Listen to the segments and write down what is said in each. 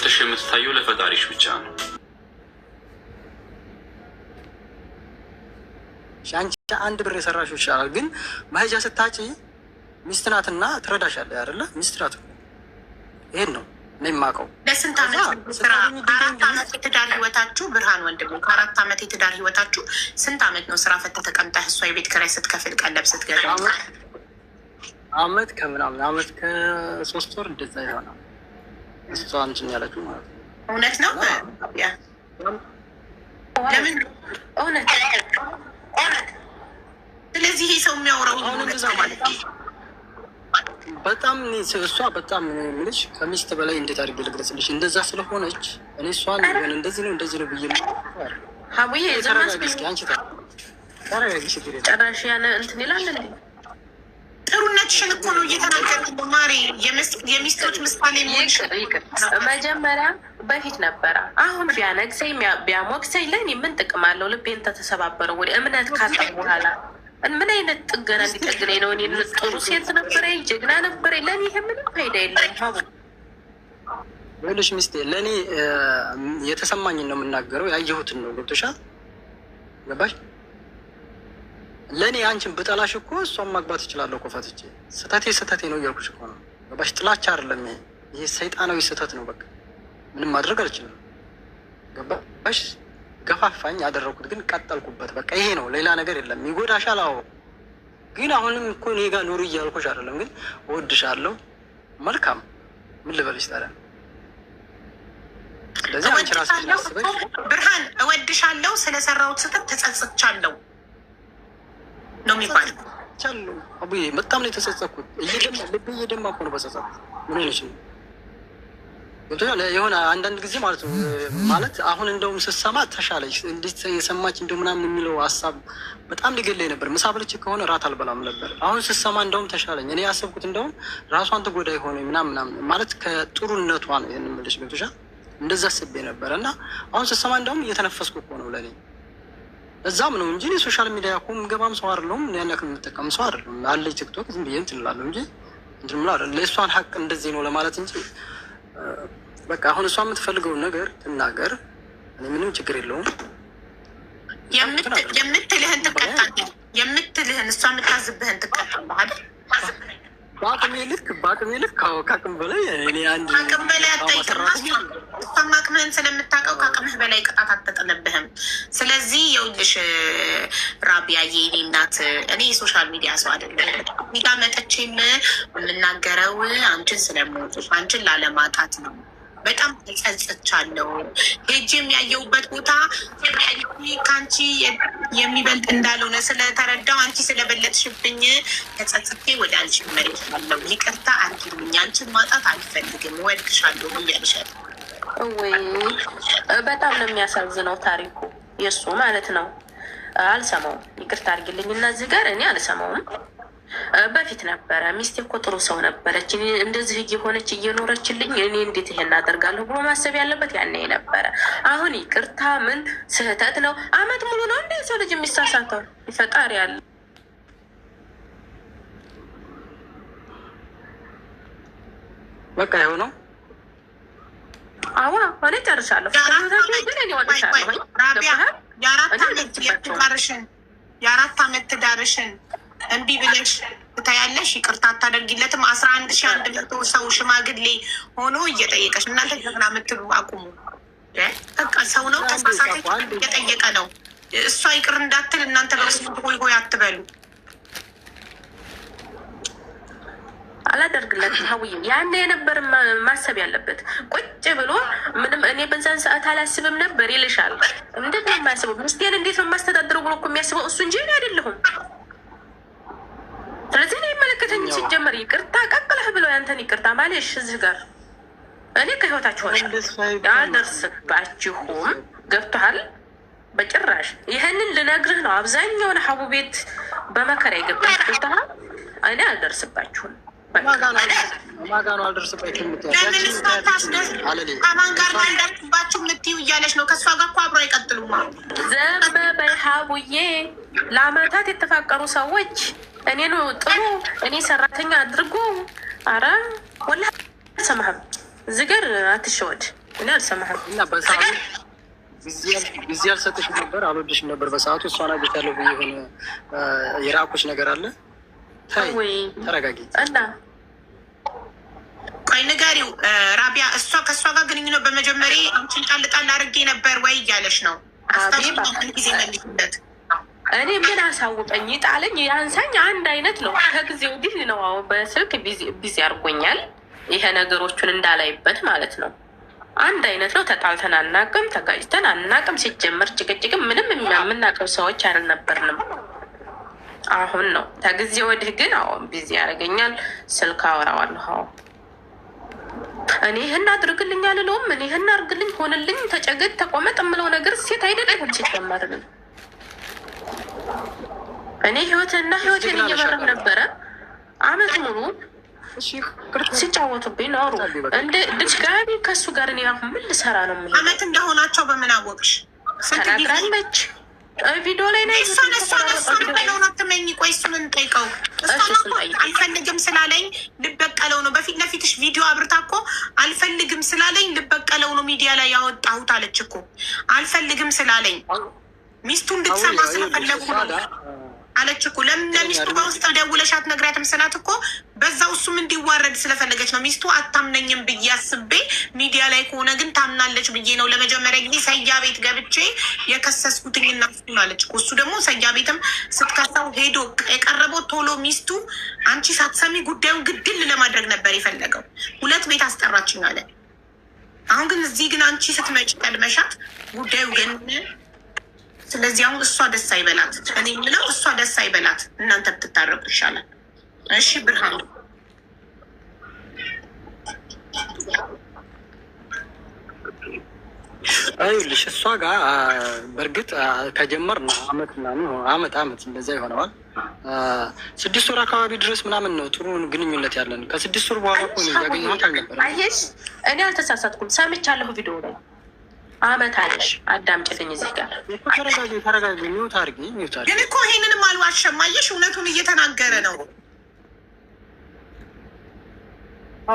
ውስጥሽ የምትታየው ለፈጣሪሽ ብቻ ነው። አንቺ አንድ ብር የሰራሽው ይሻላል፣ ግን መሄጃ ስታጪ ሚስት ናትና ትረዳሻለች አይደለ? ሚስት ናት። ይሄን ነው እኔ የማውቀው። ለስንት ዓመት ስራ? 4 ዓመት የትዳር ህይወታችሁ ብርሃን ወንድሙ፣ ከ4 ዓመት የትዳር ህይወታችሁ ስንት ዓመት ነው ስራ ፈተህ ተቀምጠህ እሷ የቤት ኪራይ ስትከፍል ቀለብ ስትገዛ? ዓመት ከምናምን ዓመት ከ3 ወር እንደዛ ይሆናል። እሷ አንቺን ያለችው ማለት ነው። እውነት ነው። ለምን እውነት? ስለዚህ ይሄ ሰው የሚያወራው እውነት ነው ማለት ነው። በጣም እሷ በጣም ምንሽ ከሚስት በላይ እንዴት አድርጌ ልግለጽልሽ? እንደዛ ስለሆነች እኔ እሷን እንደዚህ ነው እንደዚህ ነው ብዬ ሀቡዬ ተረጋጊ። አንቺ ተረጋጊ። ጨራሽ ያለ እንትን ይላል እንዴ? ጥሩነትሽን እኮ ነው እየተናገርኩ ማሪ። የሚስቶች ምሳሌ መጀመሪያ በፊት ነበረ። አሁን ቢያነግሰኝ ቢያሞግሰኝ ለእኔ ምን ጥቅም አለው? ልቤን ተተሰባበረ ወደ እምነት ካጣ በኋላ ምን አይነት ጥገና እንዲጠግነኝ ነው? እኔ ጥሩ ሴት ነበረ፣ ጀግና ነበረ። ለእኔ ይሄ ምንም ፋይዳ የለም። ሀቡ ይኸውልሽ ሚስቴ፣ ለእኔ የተሰማኝን ነው የምናገረው፣ ያየሁትን ነው። ገብቶሻል? ገባሽ? ለእኔ አንቺን ብጠላሽ እኮ እሷን ማግባት እችላለሁ እኮ ፈትቼ። ስህተቴ ነው እያልኩሽ እኮ ነው። ገባሽ? ጥላቻ አይደለም ይሄ ሰይጣናዊ ስህተት ነው። በቃ ምንም ማድረግ አልችልም። ገባሽ? ገፋፋኝ፣ ያደረኩት ግን ቀጠልኩበት። በቃ ይሄ ነው፣ ሌላ ነገር የለም። ይጎዳሻል፣ አዎ። ግን አሁንም እኮ እኔ ጋር ኑሪ እያልኩሽ አይደለም። ግን እወድሻለሁ። መልካም ምን ልበልሽ ታዲያ? ስለዚህ አንቺ ራስሽ ያስበሽ። ብርሃን እወድሻለሁ፣ ስለሰራሁት ስህተት ተጸጽቻለሁ ነው የሚባለው። ቻሉ አቡዬ በጣም ነው የተጸጸኩት። ልቤ እየደማ እኮ ነው በጸጸት። ምን ሆነሽ ነው? የሆነ አንዳንድ ጊዜ ማለት ነው ማለት አሁን እንደውም ስትሰማ ተሻለች እንዴት የሰማች እንደው ምናምን የሚለው ሀሳብ በጣም ሊገለኝ ነበር። ምሳ በልቼ ከሆነ ራት አልበላም ነበር። አሁን ስትሰማ እንደውም ተሻለኝ። እኔ ያሰብኩት እንደውም ራሷን ትጎዳ የሆነ ምናምን ማለት ከጥሩነቷ ነው ይህን የምልሽ። ገብቶሻል? እንደዛ አስቤ ነበረ እና አሁን ስትሰማ እንደውም እየተነፈስኩ እኮ ነው ለእኔ። እዛም ነው እንጂ ሶሻል ሚዲያ እኮ የምገባም ሰው አይደለሁም። ያን ያክል የምጠቀም ሰው አይደለሁም። አለኝ ቲክቶክ ዝም ብዬ እንትን እላለሁ እንጂ እንትን ምላ ለእሷን ሀቅ እንደዚህ ነው ለማለት እንጂ በቃ አሁን እሷ የምትፈልገውን ነገር ትናገር፣ እኔ ምንም ችግር የለውም። የምትልህን ትቀጣለህ፣ የምትልህን እሷ የምታዝብህን ትቀጣለህ አይደል? በአቅሜ ልክ ከአቅም በላይ እኔ አንድ አቅም በላይ አትጠይቅም። እሷም አቅምህን ስለምታውቀው ከአቅምህ በላይ ቅጣት አትጥልብህም። ስለዚህ የውልሽ ራቢያ የኔ እናት፣ እኔ የሶሻል ሚዲያ ሰው አይደለም። እኔ ጋ መጥቼም የምናገረው አንቺን ስለምወድሽ አንቺን ላለማጣት ነው። በጣም ተጸጽቻለሁ። ሄጄም ያየሁበት ቦታ ከአንቺ የሚበልጥ እንዳልሆነ ስለተረዳው አንቺ ስለበለጥሽብኝ ተጸጽቼ ወደ አንቺ መሬሻለሁ። ይቅርታ አድርጊልኝ፣ አንቺን ማጣት አልፈልግም፣ እወድሻለሁ እያልሻል። ወይ በጣም ነው የሚያሳዝነው ታሪኩ የእሱ ማለት ነው። አልሰማውም። ይቅርታ አድርጊልኝ እና እዚህ ጋር እኔ አልሰማውም። በፊት ነበረ ሚስቴ እኮ ጥሩ ሰው ነበረች፣ እንደዚህ እየሆነች እየኖረችልኝ እኔ እንዴት ይሄን አደርጋለሁ ብሎ ማሰብ ያለበት ያኔ ነበረ። አሁን ይቅርታ ምን ስህተት ነው? አመት ሙሉ ነው እንደ ሰው ልጅ የሚሳሳተው? ይፈጣሪ ያለ በቃ የሆነው አዋ እኔ ጨርሻለሁ። ግን እኔ ወጥቻለሁ። የአራት አመት ትዳርሽን እምቢ ብለሽ ትታያለሽ፣ ይቅርታ አታደርጊለትም። 11,100 ሰው ሽማግሌ ሆኖ እየጠየቀሽ እናንተ ጀግና የምትሉ አቁሙ። በቃ ሰው ነው ተሳሳተ፣ እየጠየቀ ነው። እሷ ይቅር እንዳትል እናንተ በስ ሆይ ሆይ አትበሉ። አላደርግለትም። ሀውዬ ያኔ የነበር ማሰብ ያለበት ቁጭ ብሎ ምንም እኔ በዛን ሰዓት አላስብም ነበር ይልሻል። እንዴት ነው የማያስበው? ሚስቴን እንዴት ነው የማስተዳድረው ብሎ እኮ የሚያስበው እሱ እንጂ እኔ አይደለሁም። ስለዚህ ነው የመለከተኝ። ሲጀመር ይቅርታ ቀቅለህ ብለው ያንተን ይቅርታ ማለሽ እዚህ ጋር እኔ ከህይወታችሁ ሆነ አልደርስባችሁም። ገብቶሃል? በጭራሽ ይህንን ልነግርህ ነው። አብዛኛውን ሀቡ ቤት በመከራ የገባች ገብቶሃል? እኔ አልደርስባችሁም። ማጋኑ አልደርስባችሁም። ከማን ጋር እንዳልኩባችሁ የምትዩ እያለች ነው። ከእሷ ጋር እኮ አብሮ አይቀጥሉም። ዘመ በሀቡዬ ለአመታት የተፋቀሩ ሰዎች እኔ ነው ጥሩ እኔ ሰራተኛ አድርጎ አረ ወላሂ አልሰማህም። ዝገር አትሸወድ። እኔ አልሰማህም። እና በሰዓቱ ጊዜ አልሰጥሽም ነበር፣ አልወድሽም ነበር በሰዓቱ። እሷን አግኝቻለሁ ብዬ የሆነ የራቁሽ ነገር አለ። ታይ ተረጋጊ እና ቆይ ንገሪው ራቢያ። እሷ ከእሷ ጋር ግንኙነት በመጀመሪያ አንቺን ጣል ጣል አድርጌ ነበር ወይ እያለሽ ነው? ጊዜ መልሽለት። እኔ ምን አሳውቀኝ፣ ጣለኝ ያንሳኝ አንድ አይነት ነው። ከጊዜ ወዲህ ነው በስልክ ቢዚ አድርጎኛል። ይሄ ነገሮቹን እንዳላይበት ማለት ነው። አንድ አይነት ነው። ተጣልተን አናቅም፣ ተጋጭተን አናቅም። ሲጀመር ጭቅጭቅም ምንም የምናውቀው ሰዎች አልነበርንም። አሁን ነው ከጊዜ ወዲህ ግን ቢዚ ያደርገኛል። ስልክ አወራዋለሁ። እኔ ይህን አድርግልኝ አልለውም። እኔ ይህን አድርግልኝ ሆንልኝ ተጨገድ ተቆመጥ የምለው ነገር ሴት አይደለም። ሲጀመርልን እኔ ህይወትና ህይወቴን እየመራሁ ነበረ አመት ሙሉ ሲጫወቱብኝ ኖሩ። እንደ ድጋሚ ከሱ ጋር እኔ አሁን ምን ልሰራ ነው? ምን አመት እንደሆናቸው በምን አወቅሽ? ተናግራለች ቪዲዮ ላይ ነው። እሷን አትመኝ። ቆይ እሱን እንጠይቀው። አልፈልግም ስላለኝ ልበቀለው ነው። በፊት ለፊትሽ ቪዲዮ አብርታ እኮ አልፈልግም ስላለኝ ልበቀለው ነው ሚዲያ ላይ ያወጣሁት አለች እኮ። አልፈልግም ስላለኝ ሚስቱ እንድትሰማ ስለፈለጉ ነው አለች እኮ። ለምን ለሚስቱ በውስጥ ደውለሽ አትነግሪያትም ስላት እኮ በዛው እሱም እንዲዋረድ ስለፈለገች ነው። ሚስቱ አታምነኝም ብዬ አስቤ ሚዲያ ላይ ከሆነ ግን ታምናለች ብዬ ነው ለመጀመሪያ ጊዜ ሰያ ቤት ገብቼ የከሰስኩትኝ እና እሱን አለች እኮ። እሱ ደግሞ ሰያ ቤትም ስትከሰው ሄዶ የቀረበው ቶሎ ሚስቱ አንቺ ሳትሰሚ ጉዳዩን ግድል ለማድረግ ነበር የፈለገው። 2 ቤት አስጠራችኝ አለ። አሁን ግን እዚህ ግን አንቺ ስትመጪ ቀድመሻት ጉዳዩ ግን ስለዚህ አሁን እሷ ደስ አይበላት። እኔ የምለው እሷ ደስ አይበላት፣ እናንተ ብትታረቁ ይሻላል። እሺ ብርሃኑ አይልሽ እሷ ጋር በእርግጥ ከጀመርን አመት እንደዛ ይሆነዋል። 6 ወር አካባቢ ድረስ ምናምን ነው ጥሩ ግንኙነት ያለን። ከ6 ወር በኋላ እኮ ያገኘኋት አልነበረም። አየሽ እኔ አልተሳሳትኩም፣ ሰምቻለሁ ቪዲዮ ላይ አመት አለሽ። አዳምጪልኝ እዚህ ጋር ተረጋጊ። ሚውት አድርጊ። ግን እኮ ይሄንንም አልዋሸም። አየሽ እውነቱን እየተናገረ ነው።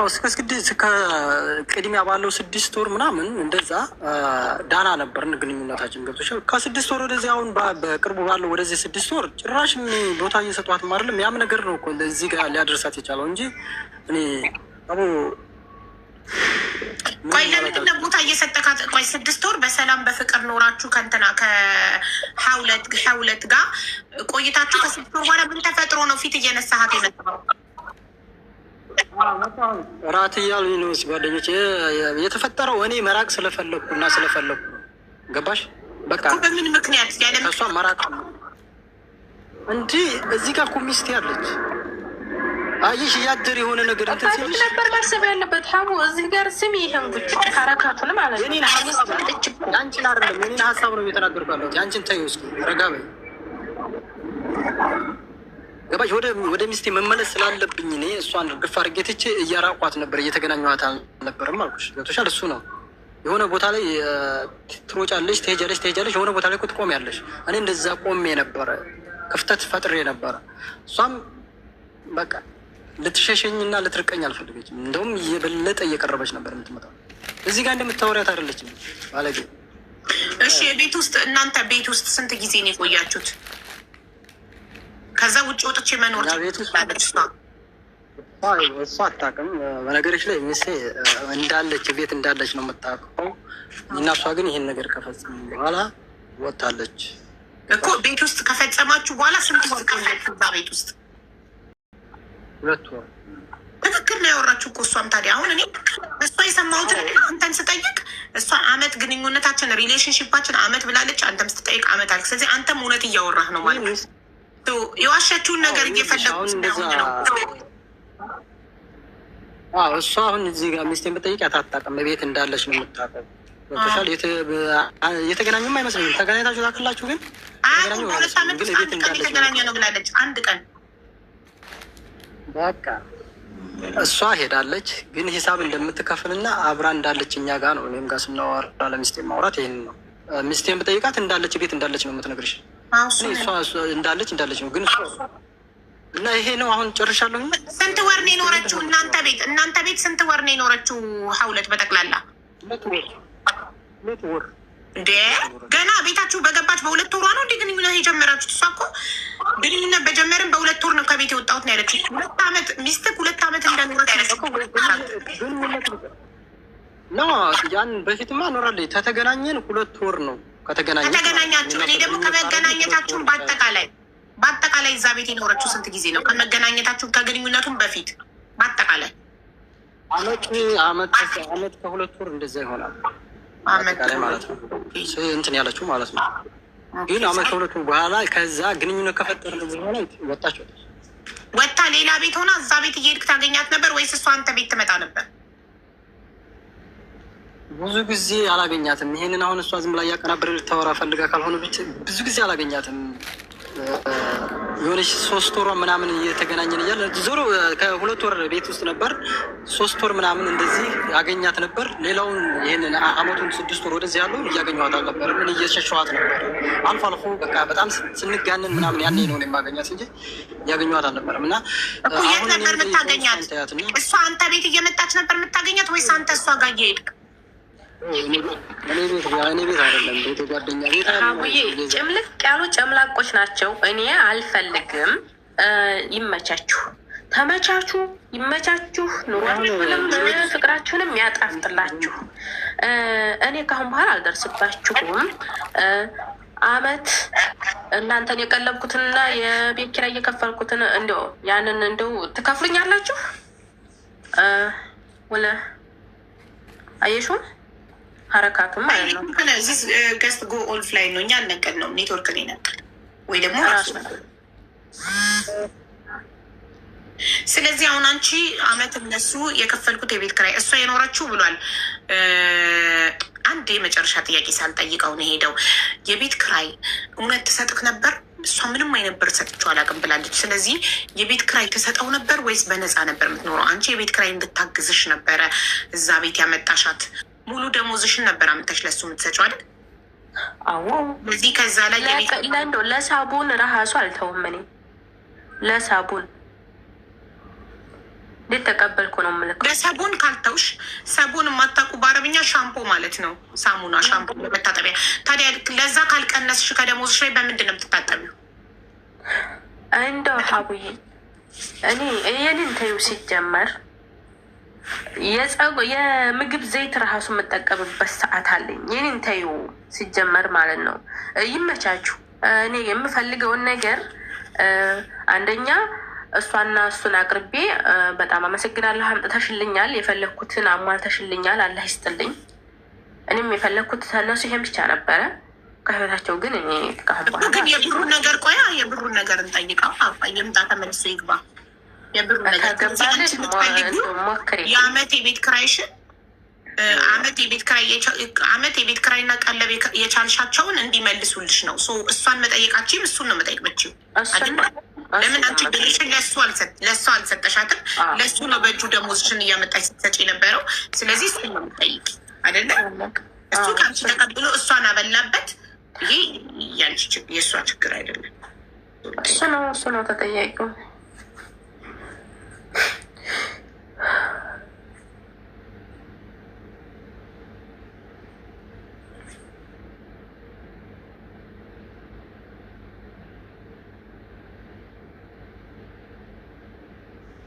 እስከ ቅድሚያ ባለው 6 ወር ምናምን እንደዛ ዳና ነበርን ግንኙነታችን። ገብቶሻል? ከ6 ወር ወደዚህ አሁን በቅርቡ ባለው ወደዚህ 6 ወር ጭራሽ ቦታ እየሰጧት አይደለም። ያም ነገር ነው እኮ እዚህ ጋር ሊያደርሳት የቻለው እንጂ እኔ ቆይ ለምንድን ነው ቦታ እየሰጠካት? ቆይ 6 ወር በሰላም በፍቅር ኖራችሁ ከእንትና ከሀውለት ጋር ቆይታችሁ ከ6 ወር በኋላ ምን ተፈጥሮ ነው ፊት እየነሳሃት የመጣው? ራት እያሉኝ ነው ጓደኞች። የተፈጠረው እኔ መራቅ ስለፈለግኩ እና ስለፈለግኩ ገባሽ? በቃ በምን ምክንያት ያለ ከእሷ መራቅ እንዲህ እዚህ ጋር እኮ ሚስቴ አለች። አይሽ እያደር የሆነ ነገር ነበር ማሰብ ያለበት ሀቡ እዚህ ጋር ስሚ። ይሄን ጉጭ ካረካቱን ማለት ነው። ያንቺን አይደለም የኔን ሀሳብ ነው እየተናገርኩ ያለሁት። ያንቺን ተይው እስኪ ረጋ በይ። ገባሽ? ወደ ሚስቴ መመለስ ስላለብኝ እኔ እሷን ግፍ አድርጌ ትቼ እያራቋት ነበር፣ እየተገናኘኋት አልነበርም አልኩሽ። ገብቶሻል? እሱ ነው የሆነ ቦታ ላይ ትሮጫለሽ፣ ትሄጃለሽ፣ የሆነ ቦታ ላይ እኮ ትቆሚያለሽ። እኔ እንደዛ ቆሜ ነበረ፣ ክፍተት ፈጥሬ ነበረ። እሷም በቃ ልትሸሸኝና ልትርቀኝ አልፈልገችም። እንደውም የበለጠ እየቀረበች ነበር የምትመጣው። እዚህ ጋር እንደምታወሪያት አይደለችም ባለጌ። እሺ ቤት ውስጥ እናንተ ቤት ውስጥ ስንት ጊዜ ነው የቆያችሁት? ከዛ ውጭ ወጥቼ መኖር እሷ አታውቅም። በነገሮች ላይ ሚስቴ እንዳለች ቤት እንዳለች ነው የምታውቀው። እና እሷ ግን ይሄን ነገር ከፈጸሙ በኋላ ወጥታለች እኮ። ቤት ውስጥ ከፈጸማችሁ በኋላ ስንት ወር ቆያችሁ እዛ ቤት ውስጥ? 2 ወር። ትክክል ነው ያወራችሁ እኮ እሷም። ታዲያ አሁን እኔ እሷ የሰማሁትን አንተን ስጠይቅ እሷ አመት ግንኙነታችን ሪሌሽንሽፓችን አመት ብላለች፣ አንተም ስትጠይቅ አመት አልክ። ስለዚህ አንተም እውነት እያወራህ ነው ማለት ነው። የዋሸችውን ነገር እየፈለጉ ነው። እሷ አሁን እዚህ ጋር ሚስቴን በጠይቂያት አታውቅም። ቤት እንዳለች ነው የምታውቀው። ገብቶሻል? የተገናኙም አይመስለኝም። ተገናኝታችሁ ታውቃላችሁ? ግን ሁለት ዓመት ውስጥ አንድ ቀን የተገናኘ ነው ብላለች። አንድ ቀን በቃ እሷ ሄዳለች። ግን ሂሳብ እንደምትከፍልና አብራ እንዳለች እኛ ጋር ነው። እኔም ጋር ስናወራ ለሚስቴ ማውራት ይሄን ነው። ሚስቴን በጠይቃት እንዳለች ቤት እንዳለች ነው የምትነግርሽ። እሷ እንዳለች ነው። ግን እና ይሄ ነው አሁን ጨርሻለሁ። ስንት ወር ነው የኖረችው እናንተ ቤት? እናንተ ቤት ስንት ወር ነው የኖረችው ሀውለት በጠቅላላ? 2 ወር እንዴ ገና ቤታችሁ በገባች በ2 ወሯ ነው እንዴ ግንኙነት የጀመራችሁት? እሷ እኮ ግንኙነት በጀመርን በ2 ወር ነው ከቤት የወጣሁት ነው ያለችው። 2 ዓመት ሚስትህ 2 ዓመት እንደኖረች ነው። ያን በፊትማ ኖራለች። ተገናኘን 2 ወር ነው ከተገናኛችሁ። እኔ ደግሞ ከመገናኘታችሁን በአጠቃላይ እዛ ቤት የኖረችው ስንት ጊዜ ነው? ከመገናኘታችሁ ከግንኙነቱም በፊት በአጠቃላይ አመት ከ2 ወር እንደዛ ይሆናል። አጠቃላይ ማለት ነው እንትን ያለችው ማለት ነው። ግን አመት ከ2 ወር በኋላ ከዛ ግንኙነት ከፈጠርን በኋላ ወጣ ሌላ ቤት ሆና እዛ ቤት እየሄድክ ታገኛት ነበር ወይስ እሷ አንተ ቤት ትመጣ ነበር? ብዙ ጊዜ አላገኛትም። ይሄንን አሁን እሷ ዝም ብላ እያቀናበረ ልታወራ ፈልጋ ካልሆነ ብዙ ጊዜ አላገኛትም። የሆነች 3 ወሯ ምናምን እየተገናኘን እያለ ዞሮ ከ2 ወር ቤት ውስጥ ነበር። 3 ወር ምናምን እንደዚህ አገኛት ነበር። ሌላውን ይህንን አመቱን 6 ወር ወደዚህ ያለው እያገኘኋት አልነበረም። ምን እየሸሸኋት ነበር አልፎ አልፎ በቃ በጣም ስንጋንን ምናምን ያኔ ነው የማገኛት እንጂ እያገኘኋት አልነበረም። እና የት ነበር የምታገኛት? እሷ አንተ ቤት እየመጣች ነበር የምታገኛት ወይስ አንተ እሷ ጋር እየሄድክ? እኔ ቤት አይደለም፣ ቤት ጓደኛ ቤት። ጭምልቅ ያሉ ጨምላቆች ናቸው። እኔ አልፈልግም። ይመቻችሁ፣ ተመቻቹ፣ ይመቻችሁ። ኑሯችሁንም ፍቅራችሁንም ያጣፍጥላችሁ። እኔ ካሁን በኋላ አልደርስባችሁም። አመት እናንተን የቀለብኩትንና የቤት ኪራይ እየከፈልኩትን እንደው ያንን እንደው ትከፍሉኛላችሁ። ወለ አየሹም ሀረካቱም ማለት ነው። ገስት ጎ ኦልፍ ላይ ነው። እኛ አልነቀል ነው ኔትወርክ ነው ይነቀል ወይ ደግሞ ራሱ። ስለዚህ አሁን አንቺ አመት እነሱ የከፈልኩት የቤት ኪራይ እሷ የኖረችው ብሏል። አንድ የመጨረሻ ጥያቄ ሳልጠይቀው ነው ሄደው የቤት ኪራይ እውነት ትሰጥክ ነበር? እሷ ምንም አይነት ብር ሰጥቼው አላውቅም ብላለች። ስለዚህ የቤት ኪራይ ትሰጠው ነበር ወይስ በነፃ ነበር የምትኖረው? አንቺ የቤት ኪራይ እንድታግዝሽ ነበረ እዛ ቤት ያመጣሻት። ሙሉ ደሞዝሽን ነበር አምጥተሽ ለሱ የምትሰጪው አይደል? አዎ። በዚህ ከዛ ላይ ለሳቡን ራሱ አልተውም። እኔ ለሳቡን እንዴት ተቀበልኩ ነው የምልከው። ለሳቡን ካልተውሽ፣ ሳቡን የማታውቁ በአረብኛ ሻምፖ ማለት ነው። ሳሙና ሻምፖ መታጠቢያ። ታዲያ ለዛ ካልቀነስሽ ከደሞዝሽ ላይ በምንድን ነው የምትታጠቢው? እንደው ሀቡዬ እኔ የኔን ተይው ሲጀመር የምግብ ዘይት ራሱ የምጠቀምበት ሰዓት አለኝ። ይህንን ተዩ ሲጀመር ማለት ነው። ይመቻችሁ። እኔ የምፈልገውን ነገር አንደኛ እሷና እሱን አቅርቤ በጣም አመሰግናለሁ፣ አምጥተሽልኛል፣ የፈለግኩትን አሟልተሽልኛል፣ አላህ ይስጥልኝ። እኔም የፈለግኩት እነሱ ይሄን ብቻ ነበረ ከህይወታቸው። ግን እኔ ተቃህባ ግን የብሩን ነገር ቆያ የብሩን ነገር እንጠይቀው። የምጣ ተመልሶ ይግባ። የብሩ ነገር የአመት የቤት ኪራይሽን አመት የቤት ኪራይና ቀለብ የቻልሻቸውን እንዲመልሱልሽ ነው። እሷን መጠየቃችም እሱን ነው መጠየቅበችው። ለምን አንቺ ብርሽን ለእሷ አልሰጠሻትም? ለእሱ ነው በእጁ ደሞዝሽን እያመጣች ስትሰጪ የነበረው። ስለዚህ እሱን ነው የምጠይቅ አይደለ? እሱ ከአንቺ ተቀብሎ እሷን አበላበት። ይሄ የእሷ ችግር አይደለም። እሱ ነው ተጠያቂው።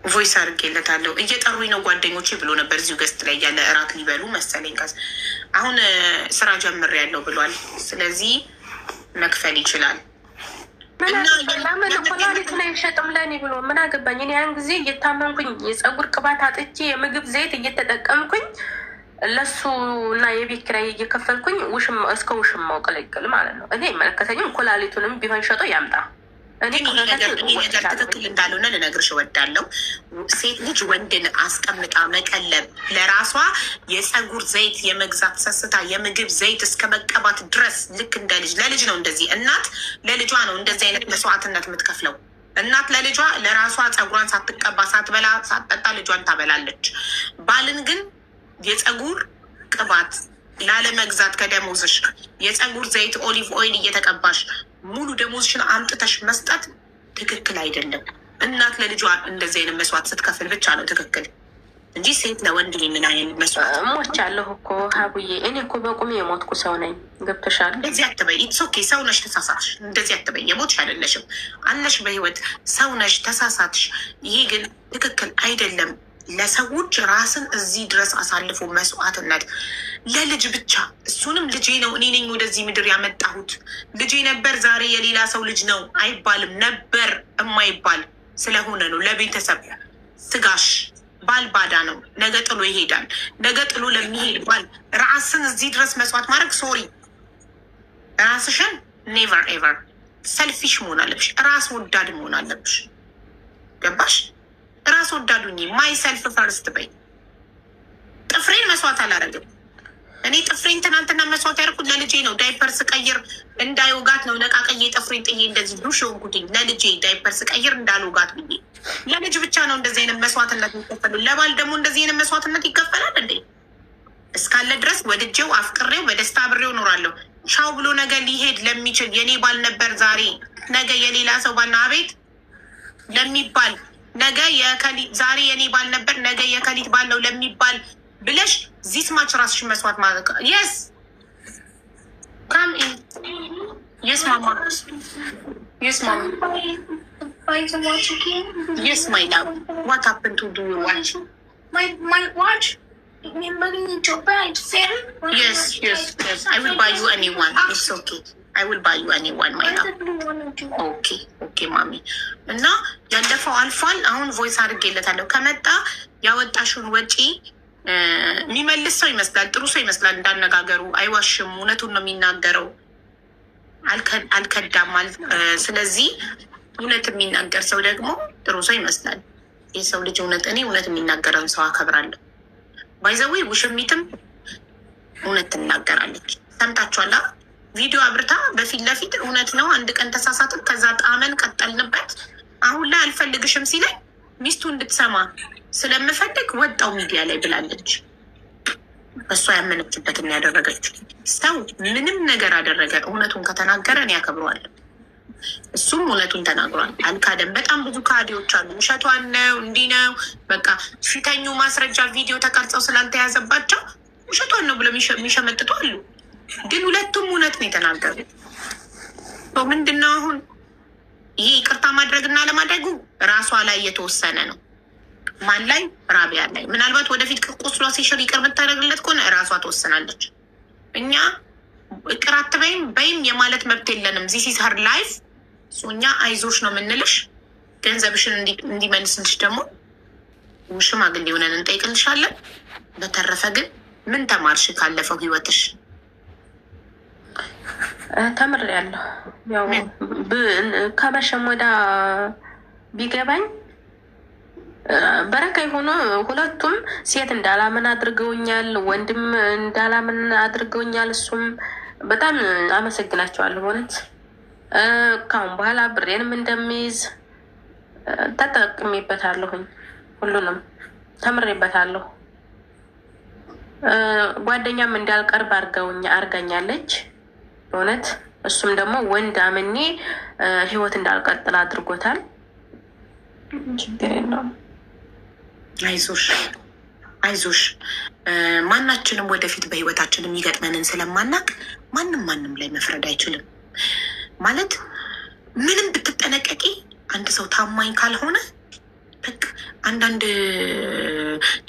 ቮይስ አድርጌለታለሁ። እየጠሩኝ ነው ጓደኞቼ ብሎ ነበር እዚሁ ገስት ላይ ያለ እራት ሊበሉ መሰለኝ። አሁን ስራ ጀምሬያለሁ ብሏል። ስለዚህ መክፈል ይችላል። ለምን ኮላሊት ላይ ሸጥም ለኔ ብሎ ምን አገባኝ? እኔ ያን ጊዜ እየታመምኩኝ የፀጉር ቅባት አጥቼ የምግብ ዘይት እየተጠቀምኩኝ ለሱ እና የቤት ኪራይ እየከፈልኩኝ እስከ ውሽማው ቀለቅል ማለት ነው። እኔ አይመለከተኝም። ኮላሊቱንም ቢሆን ሸጦ ያምጣ። ነገር ትክክል እንዳልሆነ ልነግርሽ እወዳለሁ። ሴት ልጅ ወንድን አስቀምጣ መቀለብ ለራሷ የፀጉር ዘይት የመግዛት ሰስታ የምግብ ዘይት እስከ መቀባት ድረስ ልክ እንደ ልጅ ለልጅ ነው እንደዚህ። እናት ለልጇ ነው እንደዚህ አይነት መስዋዕትነት የምትከፍለው። እናት ለልጇ ለራሷ ፀጉሯን ሳትቀባ ሳትበላ ሳትጠጣ ልጇን ታበላለች። ባልን ግን የፀጉር ቅባት ላለመግዛት ከደሞዝሽ የፀጉር ዘይት ኦሊቭ ኦይል እየተቀባሽ ሙሉ ደሞዝሽን አምጥተሽ መስጠት ትክክል አይደለም። እናት ለልጇ እንደዚህ አይነት መስዋዕት ስትከፍል ብቻ ነው ትክክል። እንጂ ሴት ለወንድ ምን አይነት መስዋዕት ሞቻለሁ እኮ ሀቡዬ። እኔ እኮ በቁሜ የሞትኩ ሰው ነኝ። ገብቶሻል? እንደዚህ አትበይ። ኢትስ ኦኬ። ሰው ነሽ፣ ተሳሳትሽ። እንደዚህ አትበይ። የሞትሽ አይደለሽም አለሽ በህይወት ሰው ነሽ፣ ተሳሳትሽ። ይሄ ግን ትክክል አይደለም። ለሰዎች ራስን እዚህ ድረስ አሳልፎ መስዋዕትነት ለልጅ ብቻ፣ እሱንም ልጄ ነው እኔ ነኝ ወደዚህ ምድር ያመጣሁት ልጄ ነበር ዛሬ የሌላ ሰው ልጅ ነው አይባልም። ነበር የማይባል ስለሆነ ነው። ለቤተሰብ ስጋሽ ባል ባዳ ነው። ነገ ጥሎ ይሄዳል። ነገ ጥሎ ለሚሄድ ባል ራስን እዚህ ድረስ መስዋዕት ማድረግ ሶሪ፣ ራስሽን ኔቨር ኤቨር ሰልፊሽ መሆን አለብሽ። ራስ ወዳድ መሆን አለብሽ። ገባሽ? ራስ ወዳዱኝ ማይ ሰልፍ ፈርስት በይ። ጥፍሬን መስዋዕት አላረግም። እኔ ጥፍሬን ትናንትና መስዋዕት ያደርኩት ለልጄ ነው። ዳይፐር ስቀይር እንዳይወጋት ነው። ነቃቀዬ ጥፍሬን ጥዬ እንደዚህ ዱሽ ሆንኩትኝ ለልጄ ዳይፐር ስቀይር እንዳልወጋት ብዬ። ለልጅ ብቻ ነው እንደዚህ አይነት መስዋዕትነት የሚከፈሉ። ለባል ደግሞ እንደዚህ አይነት መስዋዕትነት ይከፈላል እንዴ? እስካለ ድረስ ወድጄው አፍቅሬው በደስታ አብሬው እኖራለሁ። ቻው ብሎ ነገ ሊሄድ ለሚችል የኔ ባል ነበር ዛሬ ነገ የሌላ ሰው ባልና አቤት ለሚባል ነገ ዛሬ የኔ ባል ነበር ነገ የከሊት ባል ነው ለሚባል ብለሽ ዚስ ማች ራስሽን መስዋዕት ማለት የስ ካም ኢን የስ ማማ የስ ማማ የስ ማይ ላቭ ዋት ሀፕን ቱ ዱ ዩ ዋች my watch. Remember in Japan, fair? Yes. I will buy you anyone. It's okay. I will buy you anyone, my love. Okay, ማሚ እና ያለፈው አልፏል። አሁን ቮይስ አድርጌለታለሁ። ከመጣ ያወጣሽውን ወጪ የሚመልስ ሰው ይመስላል። ጥሩ ሰው ይመስላል። እንዳነጋገሩ አይዋሽም። እውነቱን ነው የሚናገረው። አልከዳም። ስለዚህ እውነት የሚናገር ሰው ደግሞ ጥሩ ሰው ይመስላል። የሰው ልጅ እኔ እውነት የሚናገረውን ሰው አከብራለሁ። ባይዘዌ ውሽሚትም እውነት ትናገራለች። ሰምታችኋላ? ቪዲዮ አብርታ በፊት ለፊት እውነት ነው። አንድ ቀን ተሳሳትን፣ ከዛ ጣመን ቀጠልንበት። አሁን ላይ አልፈልግሽም ሲለኝ ሚስቱ እንድትሰማ ስለምፈልግ ወጣው ሚዲያ ላይ ብላለች። እሷ ያመነችበትን ያደረገችው። ሰው ምንም ነገር አደረገ እውነቱን ከተናገረ እኔ ያከብረዋለሁ። እሱም እውነቱን ተናግሯል፣ አልካደም። በጣም ብዙ ካዲዎች አሉ። ውሸቷን ነው እንዲህ ነው በቃ ፊተኙ ማስረጃ ቪዲዮ ተቀርጸው ስላልተያዘባቸው ውሸቷን ነው ብለው የሚሸመጥጡ አሉ። ግን ሁለቱም እውነት ነው የተናገሩት። ምንድነው አሁን ይሄ ይቅርታ ማድረግና ለማድረጉ ራሷ ላይ የተወሰነ ነው። ማን ላይ? ራቢያ ላይ። ምናልባት ወደፊት ቁስሏ ሲሽር ይቅር ብታደርግለት ከሆነ ራሷ ትወሰናለች። እኛ ይቅር አትበይም በይም የማለት መብት የለንም። ዚስ ኢዝ ሀር ላይፍ። እኛ አይዞሽ ነው የምንልሽ። ገንዘብሽን እንዲመልስልሽ ደግሞ ሽማግሌ ሆነን እንጠይቅልሻለን። በተረፈ ግን ምን ተማርሽ ካለፈው ህይወትሽ? ተምሬያለሁ። ያው ከመሸም ወዳ ቢገባኝ በረካ የሆነ ሁለቱም ሴት እንዳላምን አድርገውኛል፣ ወንድም እንዳላምን አድርገውኛል። እሱም በጣም አመሰግናቸዋለሁ። እውነት ካሁን በኋላ ብሬንም እንደሚይዝ ተጠቅሜበታለሁኝ። ሁሉንም ተምሬበታለሁ። ጓደኛም እንዳልቀርብ አርጋኛለች በእውነት። እሱም ደግሞ ወንድ አምኔ ህይወት እንዳልቀጥል አድርጎታል። ችግር የለውም። አይዞሽ። ማናችንም ወደፊት በህይወታችን የሚገጥመንን ስለማናቅ ማንም ላይ መፍረድ አይችልም። ማለት ምንም ብትጠነቀቂ አንድ ሰው ታማኝ ካልሆነ በቃ አንዳንድ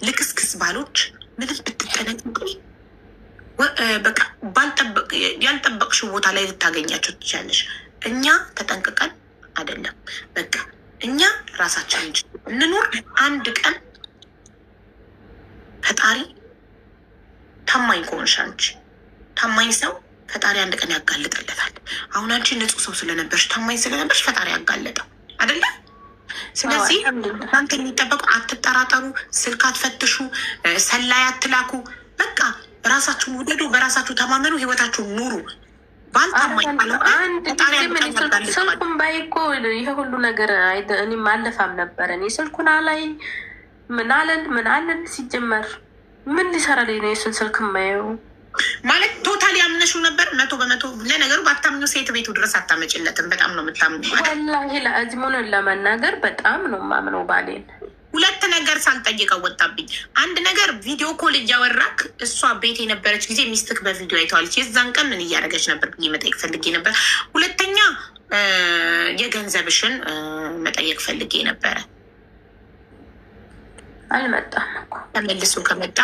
ልክስክስ ባሎች ምንም ብትጠነቀቂ በቃ ያልጠበቅሽው ቦታ ላይ ልታገኛቸው ትችላለሽ። እኛ ተጠንቅቀን አይደለም በቃ እኛ ራሳችን እንኑር። አንድ ቀን ፈጣሪ ታማኝ ከሆንሽ አንቺ ታማኝ ሰው ፈጣሪ አንድ ቀን ያጋልጠለታል። አሁን አንቺ ንጹህ ሰው ስለነበርሽ ታማኝ ስለነበርሽ ፈጣሪ ያጋለጠው አይደለ? ስለዚህ እናንተ የሚጠበቀው አትጠራጠሩ፣ ስልክ አትፈትሹ፣ ሰላይ አትላኩ። በቃ ራሳችሁን ውደዱ፣ በራሳችሁ ተማመኑ፣ ህይወታችሁን ኑሩ። ስልኩን ባይ እኮ ይሄ ሁሉ ነገር እኔም አለፋም ነበር። እኔ ስልኩን አላይ ምን አለን ሲጀመር ምን ሊሰራልኝ ነው የሱን ስልክ የማየው? ማለት ቶታሊ አምነሽው ነበር 100%። ለነገሩ ባታምኙ ሴት ቤቱ ድረስ አታመጭለትም። በጣም ነው የምታምኑ። ወላሂ ለአዝሙን ለመናገር በጣም ነው የማምነው ባሌን። ሁለት ነገር ሳልጠይቀው ወጣብኝ። አንድ ነገር ቪዲዮ ኮል እያወራክ እሷ ቤት የነበረች ጊዜ ሚስትክ በቪዲዮ አይተዋለች። የዛን ቀን ምን እያደረገች ነበር ብዬ መጠየቅ ፈልጌ ነበር። ሁለተኛ የገንዘብሽን መጠየቅ ፈልጌ ነበረ። አልመጣም እኮ ተመልሶ ከመጣ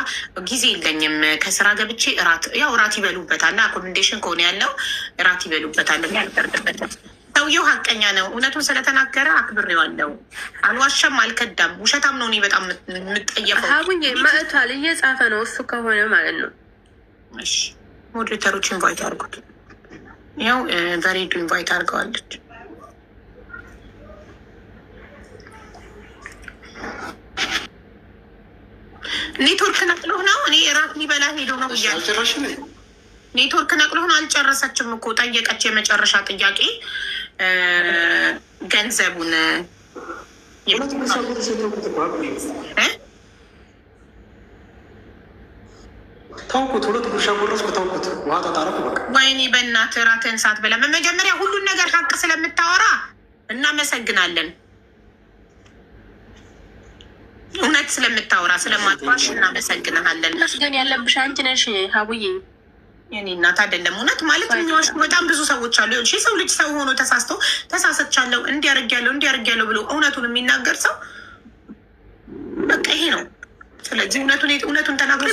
ጊዜ የለኝም ከስራ ገብቼ እራት ይበሉበታል። አኮሜንዴሽን ከሆነ ያለው እራት ይበሉበታል። ያልበርድበት ሰውየው ሀቀኛ ነው። እውነቱን ስለተናገረ አክብሬዋለሁ። አልዋሸም፣ አልከዳም። ውሸታም ነው። እኔ በጣም የምጠየፈው ሀቡዬ መእቷል እየጻፈ ነው እሱ ከሆነ ማለት ነው። እሺ ሞዴሬተሮች ኢንቫይት አድርጉት። ያው በሬዲዮ ኢንቫይት አድርገዋለች። ኔትወርክ ነቅሎ ነው። እኔ እራት ሊበላ ሄዶ ነው እያልጨረሽም ኔትወርክ ነቅሎ ነው። አልጨረሰችም እኮ ጠየቀች። የመጨረሻ ጥያቄ ገንዘቡን ታውቁት። ሁለት ጉርሻ ጎረስኩ ታውቁት። ውሃ ጠጣረኩ በቃ። ወይኔ በእናትህ እራትህን ሳትበላ መጀመሪያ ሁሉን ነገር ሀቅ ስለምታወራ እናመሰግናለን። እውነት ስለምታወራ ስለማጥፋሽ እናመሰግናለን። መስገን ያለብሽ አንቺ ነሽ ሀቡዬ። የኔ እናት አይደለም። እውነት ማለት የሚዋሽ በጣም ብዙ ሰዎች አሉ። ሰው ልጅ ሰው ሆኖ ተሳስቶ ተሳሰቻለሁ እንዲያርጊያለሁ ብሎ እውነቱን የሚናገር ሰው በቃ ይሄ ነው። ስለዚህ እውነቱን ተናግሮ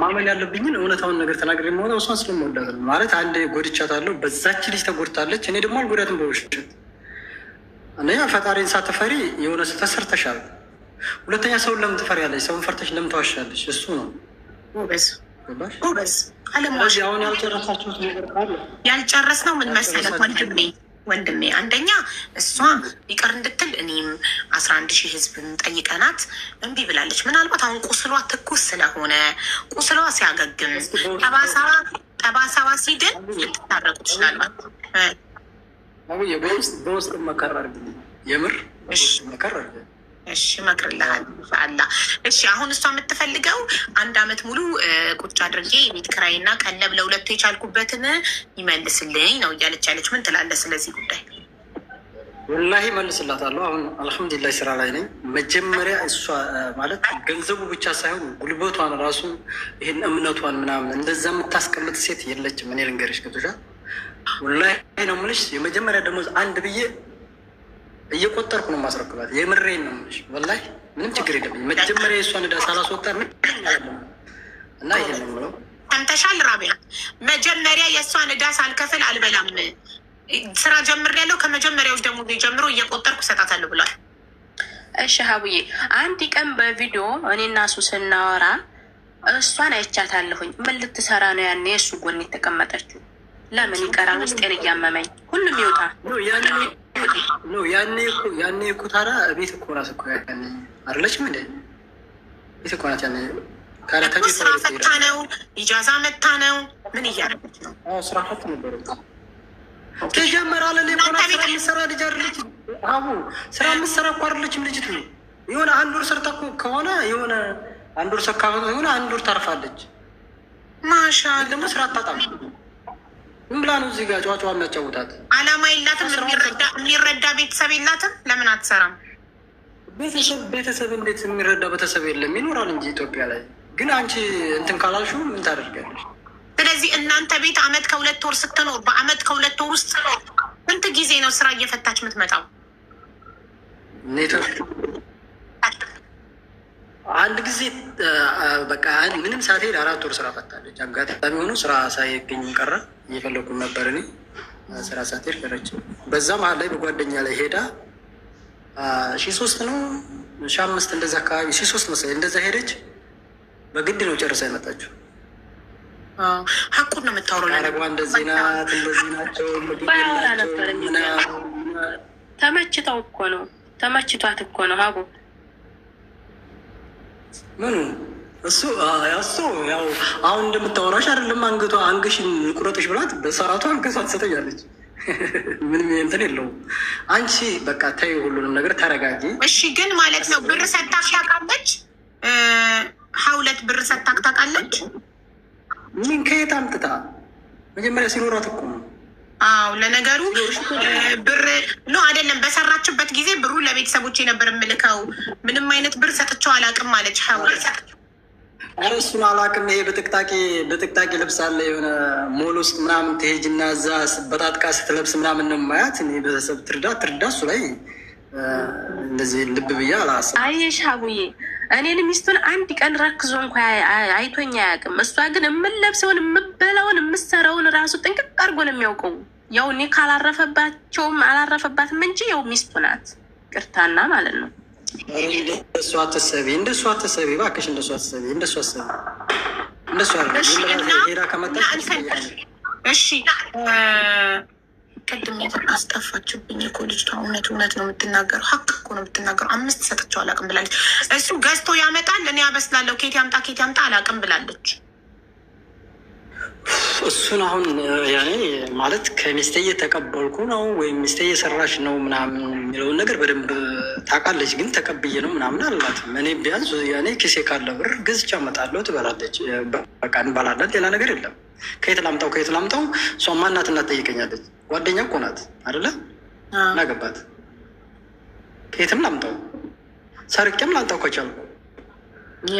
ማመን ያለብኝን እውነታውን ነገር ተናግሬ የምሆነው እሷን ስለምወዳት ነው። ማለት አንድ ጎድቻታለሁ፣ በዛች ልጅ ተጎድታለች። እኔ ደግሞ አልጎዳትም በውሸት። አንደኛ ፈጣሪን ሳትፈሪ የሆነ ስህተት ሰርተሻል። ሁለተኛ ሰውን ለምን ትፈሪያለሽ? ሰውን ፈርተሽ ለምን ተዋሻለሽ? እሱ ነው ጎበዝ አለማሽ። አሁን ያልጨረሳችሁት ነገር ካለ ያልጨረስነው ምን መሰለህ ወንድሜ፣ አንደኛ እሷ ይቅር እንድትል እኔም 11,000 ህዝብን ጠይቀናት እምቢ ብላለች። ምናልባት አሁን ቁስሏ ትኩስ ስለሆነ ቁስሏ ሲያገግም ጠባሳዋ ሲድን ልትታረቁ ትችላላችሁ። በውስጥ መከረር የምር መከረር እሺ እመክርልሃል ኢንሻአላህ። እሺ አሁን እሷ የምትፈልገው 1 አመት ሙሉ ቁጭ አድርጌ የቤት ኪራይና ቀለብ ለሁለቱ የቻልኩበትን ይመልስልኝ ነው እያለች ያለች። ምን ትላለህ ስለዚህ ጉዳይ? ወላሂ መልስላታለሁ። አሁን አልሐምዱሊላህ ስራ ላይ ነኝ። መጀመሪያ እሷ ማለት ገንዘቡ ብቻ ሳይሆን ጉልበቷን ራሱ ይህን እምነቷን ምናምን እንደዛ የምታስቀምጥ ሴት የለችም። እኔ ልንገርሽ ገብቶሻል? ወላሂ ነው የምልሽ። የመጀመሪያ ደሞዝ 1 ብዬ እየቆጠርኩ ነው ማስረክባት። የምሬን ነው የምልሽ። ወላሂ ምንም ችግር የለብኝ። መጀመሪያ የእሷን ዕዳ ሳላስወጣ እና ይሄን ነው የምለው። ሰምተሻል ራቢያ? መጀመሪያ የእሷን ዕዳ ሳልከፍል አልበላም። ስራ ጀምሬያለሁ። ከመጀመሪያው ደግሞ ጀምሮ እየቆጠርኩ እሰጣታለሁ ብሏል። እሺ ሀቡዬ፣ አንድ ቀን በቪዲዮ እኔና እሱ ስናወራ እሷን አይቻታለሁኝ። ምን ልትሰራ ነው ያኔ የእሱ ጎን የተቀመጠችው? ለምን ይቀራል? ውስጤን እያመመኝ ሁሉም ይውጣ። ያኔ እኮ ታዲያ ቤት እኮ ናት እኮ ያኔ አይደለችም እንደ ቤት እኮ ናት ያኔ። ስራ ፈታ ነው ኢጃዛ መታ ነው። ምን እያደረገች ነው? ስራ ፈት ነበረ ተጀመራለ። ስራ የምትሰራ ልጅ አይደለች አቡ። ስራ የምትሰራ እኮ አይደለችም ልጅቱ። የሆነ 1 ወር ሰርታ እኮ ከሆነ የሆነ 1 ወር ሰካ የሆነ 1 ወር ታርፋለች። ማሻአላህ ደግሞ ስራ አታጣም። ምን ብላ ነው እዚህ ጋር ጨዋጫዋ የሚያጫውታት? አላማ የላትም። የሚረዳ ቤተሰብ የላትም። ለምን አትሰራም? ቤተሰብ እንዴት የሚረዳ ቤተሰብ የለም? ይኖራል እንጂ ኢትዮጵያ ላይ። ግን አንቺ እንትን ካላልሽው ምን ታደርጋለሽ? ስለዚህ እናንተ ቤት 1 አመት ከ2 ወር ስትኖር በ1 አመት ከ2 ወር ውስጥ ስንት ጊዜ ነው ስራ እየፈታች የምትመጣው? አንድ ጊዜ በቃ ምንም ሳትሄድ 4 ወር ስራ ፈታለች። አጋጣሚ ሆኖ ስራ ሳይገኝ ቀረ። እየፈለኩም ነበር እኔ ስራ ሳትሄድ ቀረች። በዛ መሀል ላይ በጓደኛ ላይ ሄዳ 1,300 ነው 1,500 እንደዛ አካባቢ 1,300 መሰለኝ እንደዛ ሄደች። በግድ ነው ጨርሳ የመጣችው። ሀቁን ነው የምታወራው። ያረጓ እንደዚህ ናት እንደዚህ ናቸው። ተመችተው እኮ ነው ተመችቷት እኮ ነው ሀቡ። ምኑ እሱ ያው አሁን እንደምታወራሽ አይደለም። አንገሽን ቁረጥሽ ብላት በሰራቷ አንገቷ ትሰጠኛለች። ምንም እንትን የለውም። አንቺ በቃ ተይ፣ ሁሉንም ነገር ተረጋጊ። እሺ ግን ማለት ነው ብር ሰታክ ታውቃለች? ሀውለት ብር ሰታክ ታውቃለች? ምን ከየት አምጥታ? መጀመሪያ ሲኖራት እኮ ነው። አዎ ለነገሩ ብር ነው አይደለም። በሰራችበት ጊዜ ብሩ ለቤተሰቦቼ ነበር የምልከው። ምንም አይነት ብር ሰጥቼው አላውቅም ማለች ሀውል። ኧረ እሱን አላውቅም። ይሄ በጥቅጣቂ ልብስ አለ የሆነ ሞል ውስጥ ምናምን ትሄጅና እዛ በጣጥቃ ስትለብስ ምናምን ነው የማያት። እኔ ቤተሰብ ትርዳ እሱ ላይ እንደዚህ ልብ ብዬ አላስብም። አየሽ ሀቡዬ እኔን ሚስቱን አንድ ቀን ረክዞ እንኳ አይቶኝ አያውቅም። እሷ ግን የምለብሰውን የምበላውን የምሰራውን ራሱ ጥንቅቅ አድርጎ ነው የሚያውቀው። ያው እኔ ካላረፈባቸውም አላረፈባትም እንጂ ያው ሚስቱ ናት። ቅርታና ማለት ነው። እንደሱ አትሰቢ እባክሽ፣ እንደሱ አትሰቢ። ሄዳ ከመጣች እሺ። ቅድም አስጠፋችብኝ እኮ ልጅቷ። እውነት ነው የምትናገረው፣ ሀቅ እኮ ነው የምትናገረው። 5 ሰጥቼው አላውቅም ብላለች። እሱ ገዝቶ ያመጣል፣ እኔ አበስላለሁ። ኬት ያምጣ አላውቅም ብላለች። እሱን አሁን ያኔ ማለት ከሚስቴ እየተቀበልኩ ነው ወይም ሚስቴ እየሰራች ነው ምናምን የሚለውን ነገር በደንብ ታውቃለች። ግን ተቀብዬ ነው ምናምን አላትም። እኔ ቢያንስ ያኔ ኪሴ ካለ ብር ገዝቼ አመጣለሁ ትበላለች። በቃ እንበላለን፣ ሌላ ነገር የለም። ከየት ላምጣው? እሷ ማናት እናት ጠይቀኛለች። ጓደኛ እኮ ናት አይደለ? እናገባት። ከየትም ላምጣው፣ ሰርቄም ላምጣው ከቻልኩ።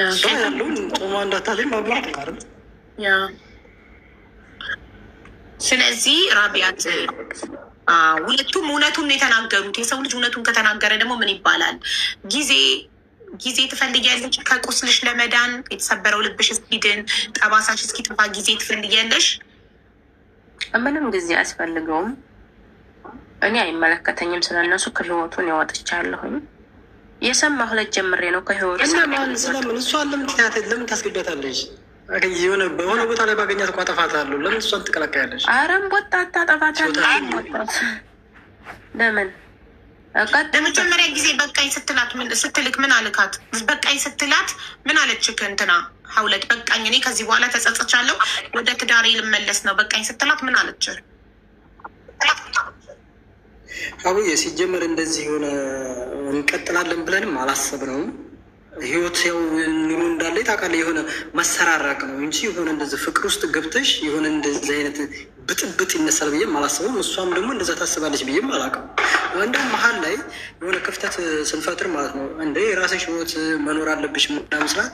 እሷ ያለውን ጦማ እንዳታለኝ ማብላት ማለት ስለዚህ ራቢያት ሁለቱም እውነቱን የተናገሩት። የሰው ልጅ እውነቱን ከተናገረ ደግሞ ምን ይባላል? ጊዜ ትፈልጊያለሽ ከቁስልሽ ለመዳን፣ የተሰበረው ልብሽ እስኪድን፣ ጠባሳሽ እስኪጠፋ ጊዜ ትፈልጊያለሽ። ምንም ጊዜ አያስፈልገውም። እኔ አይመለከተኝም ስለነሱ። ከህይወቱን ያወጥቻለሁኝ። የሰማሁ ዕለት ጀምሬ ነው ከህይወቱ። ስለምን እሷን ለምን ታስገዳታለሽ? በሆነ ቦታ ላይ ባገኛት እኮ አጠፋታለሁ። ለምን እሷን ትቀላቀያለሽ? አረም ቦታ አታጠፋታለህ። ለምን ለመጀመሪያ ጊዜ በቃኝ ስትልክ ምን አልካት? በቃኝ ስትላት ምን አለችክ? እንትና ሀውለት በቃኝ፣ እኔ ከዚህ በኋላ ተጸጽቻለሁ፣ ወደ ትዳሬ ልመለስ ነው በቃኝ ስትላት ምን አለች? አቡዬ ሲጀመር እንደዚህ የሆነ እንቀጥላለን ብለንም አላሰብነውም። ህይወት ያው ኑሮ እንዳለ ታውቃለህ። የሆነ መሰራራቅ ነው እንጂ የሆነ እንደዚህ ፍቅር ውስጥ ገብተሽ የሆነ እንደዚህ አይነት ብጥብጥ ይነሳል ብዬም አላስበውም። እሷም ደግሞ እንደዛ ታስባለች ብዬም አላውቅም። እንደውም መሀል ላይ የሆነ ክፍተት ስንፈጥር ማለት ነው እንደ የራስሽ ህይወት መኖር አለብሽ ምናምን ስላት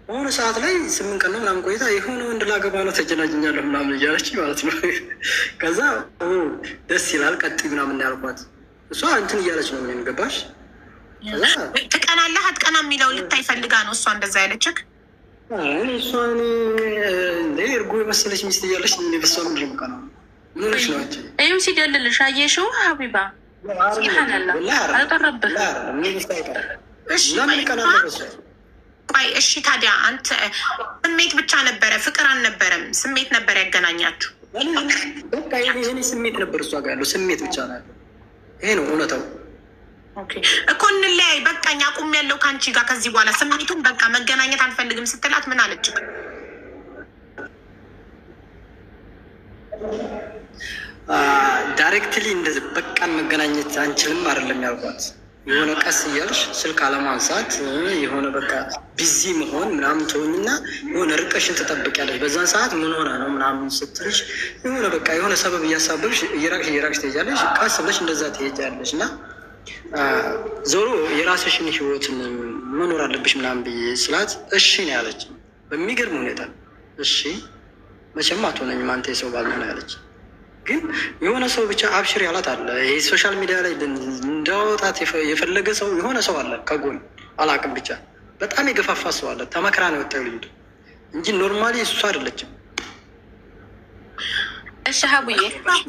በሆነ ሰዓት ላይ 8 ቀን ነው ምናምን ቆይታ የሆነ ወንድ ላገባ ነው ተጀናጅኛለሁ ምናምን እያለች ማለት ነው። ከዛ ደስ ይላል ቀጥይ ምናምን ያልኳት እሷ እንትን እያለች ነው ምን ገባሽ? ትቀናለህ አትቀና የሚለው ልታይ ፈልጋ ነው እሷ እንደዛ ያለችክ። እሷ እርጎ የመሰለች ሚስት እያለች በሷ ምንድን ነው የምቀናው? ምን ሆነሽ ነው አንቺ? ይኸው ሲደልልሽ አየሽው ሀቢባ አልቀረብህ። ለምን ይቀናለህ? ቆይ እሺ ታዲያ አንተ ስሜት ብቻ ነበረ ፍቅር አልነበረም? ስሜት ነበር ያገናኛችሁ? በቃ የኔ ስሜት ነበር እሷ ጋር ያለው ስሜት ብቻ ነው ያለው። ይሄ ነው እውነታው እኮ። እንለያይ በቃኝ አቁም ያለው ከአንቺ ጋር ከዚህ በኋላ ስሜቱን በቃ መገናኘት አልፈልግም ስትላት ምን አለች? ዳይሬክትሊ እንደዚህ በቃን መገናኘት አንችልም አይደለም ያልኳት። የሆነ ቀስ እያልሽ ስልክ አለማንሳት የሆነ በቃ ቢዚ መሆን ምናምን ትሆኝና የሆነ ርቀሽን ትጠብቂያለሽ። በዛን ሰዓት ምን ሆነ ነው ምናምን ስትልሽ የሆነ በቃ የሆነ ሰበብ እያሳበብሽ እየራቅሽ ትሄጃለሽ። ቀስ ብለሽ እንደዛ ትሄጃለሽ እና ዞሮ የራስሽን ህይወትን መኖር አለብሽ ምናምን ብዬ ስላት እሺ ነው ያለች። በሚገርም ሁኔታ እሺ መቼም አትሆነኝም አንተ የሰው ባል ነው ያለች። ግን የሆነ ሰው ብቻ አብሽር ያላት አለ። ይሄ ሶሻል ሚዲያ ላይ እንዳወጣት የፈለገ ሰው የሆነ ሰው አለ ከጎን አላቅም፣ ብቻ በጣም የገፋፋ ሰው አለ። ተመክራ ነው የወጣው ልጅ እንጂ ኖርማሊ እሱ አይደለችም። እሺ ሀቡዬ